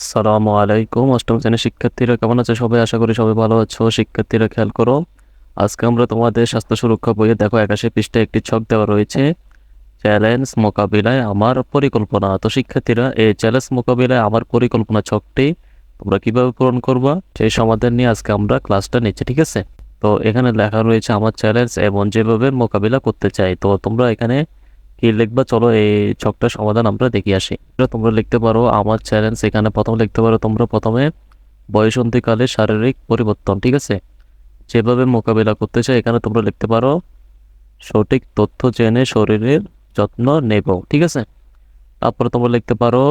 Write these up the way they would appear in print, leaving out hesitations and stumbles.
আসসালামু আলাইকুম। অষ্টম শ্রেণীর শিক্ষার্থীরা কেমন আছে সবাই? আশা করি সবাই ভালো আছো। শিক্ষার্থীরা খেয়াল করো, আজকে আমরা তোমাদের স্বাস্থ্য সুরক্ষা বইয়ে দেখো 81 পৃষ্ঠায় একটি ছক দেওয়া রয়েছে, চ্যালেঞ্জ মোকাবিলায় আমার পরিকল্পনা। তো শিক্ষার্থীরা, এই চ্যালেঞ্জ মোকাবিলায় আমার পরিকল্পনা ছকটি তোমরা কিভাবে পূরণ করবা সেই সমাধান নিয়ে আজকে আমরা ক্লাসটা নিচ্ছি, ঠিক আছে? তো এখানে লেখা রয়েছে আমার চ্যালেঞ্জ এবং যেভাবে মোকাবিলা করতে চাই। তো তোমরা এখানে কি লিখবা, চলো এই ছকটার সমাধান আমরা দেখে আসি। তোমরা লিখতে পারো আমার চ্যালেঞ্জ, এখানে প্রথমে লিখতে পারো তোমরা প্রথমে বয়সন্ধিকালে শারীরিক পরিবর্তন, ঠিক আছে? যেভাবে মোকাবিলা করতে চাই এখানে তোমরা লিখতে পারো সঠিক তথ্য জেনে শরীরের যত্ন নেব, ঠিক আছে? তারপরে তোমরা লিখতে পারো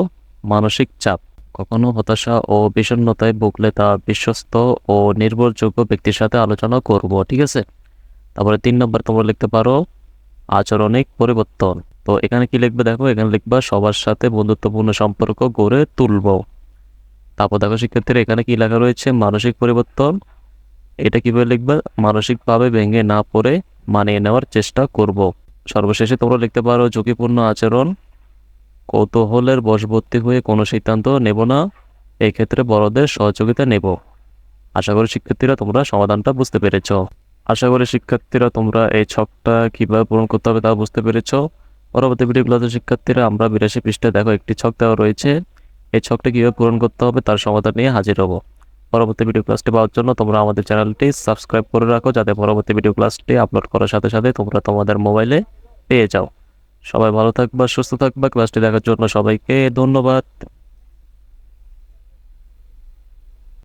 মানসিক চাপ, কখনো হতাশা ও বিষণ্ণতায় ভুগলে তা বিশ্বস্ত ও নির্ভরযোগ্য ব্যক্তির সাথে আলোচনা করব, ঠিক আছে? তারপরে 3 নম্বর তোমরা লিখতে পারো আচরণিক পরিবর্তন। তো এখানে কি লিখবে দেখো, এখানে লিখবা সবার সাথে বন্ধুত্বপূর্ণ সম্পর্ক গড়ে তুলব। তারপর দেখো শিক্ষার্থীরা, এখানে কি লেখা রয়েছে মানসিক পরিবর্তন, এটা কিভাবে লিখবা, মানসিকভাবে ভেঙে না পড়ে মানিয়ে নেওয়ার চেষ্টা করব। সর্বশেষে তোমরা লিখতে পারো ঝুঁকিপূর্ণ আচরণ, কৌতূহলের বশবর্তী হয়ে কোনো সিদ্ধান্ত নেব না, এই ক্ষেত্রে বড়দের সহযোগিতা নেব। আশা করি শিক্ষার্থীরা তোমরা সমাধানটা বুঝতে পেরেছো। আশা করি শিক্ষার্থীরা তোমরা এই ছকটা কিভাবে পূরণ করতে হবে তা বুঝতে পেরেছো। পরবর্তী ভিডিওগুলোতে শিক্ষার্থীরা আমরা 82 পৃষ্ঠায় দেখো একটি ছক দেওয়া রয়েছে, এই ছকটা কিভাবে পূরণ করতে হবে তার সমাধান নিয়ে হাজির হব। পরবর্তী ভিডিও ক্লাসটি পাওয়ার জন্য তোমরা আমাদের চ্যানেলটি সাবস্ক্রাইব করে রাখো, যাতে পরবর্তী ভিডিও ক্লাসটি আপলোড করার সাথে সাথে তোমরা তোমাদের মোবাইলে পেয়ে যাও। সবাই ভালো থাকবা, সুস্থ থাকবা। ক্লাসটি দেখার জন্য সবাইকে ধন্যবাদ।